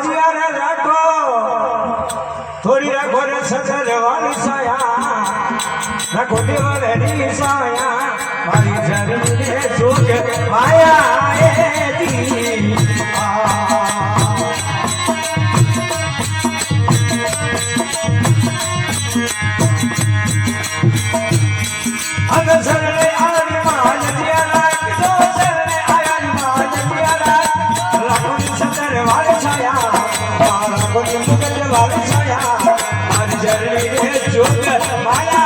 जियारे राखो थोड़ी राखो रे सजल वाली साया राखो देवरी साया मारी जरूर है जोग माया ए दी सरले आनी मान जियारा दो सरले आनी मान जियारा राखो सजल वाली साया राखो मुगल वाली साया मारी जरूर है जोग माया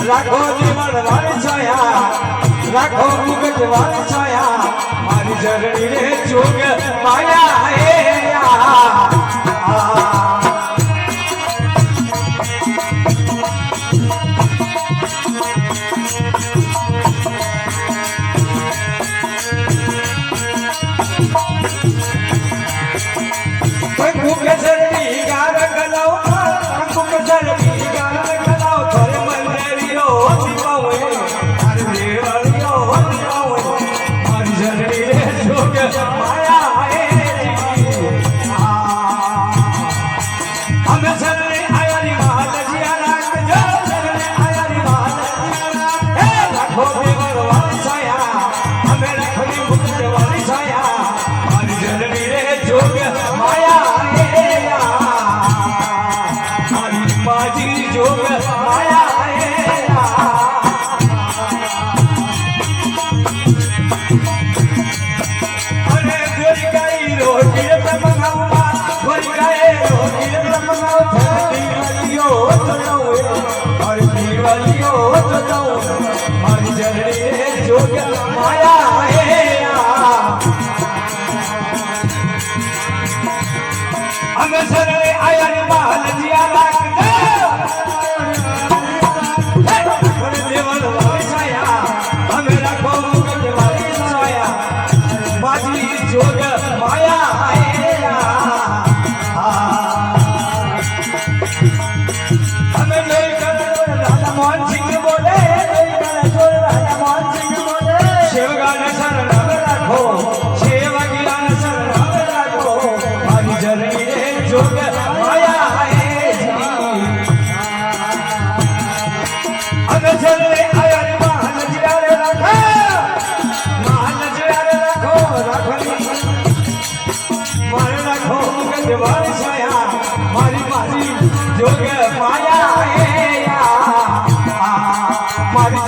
राखो जीवन वाली छाया राखो मुगट वाली छाया मारी जरनी रे जोग माया है मारी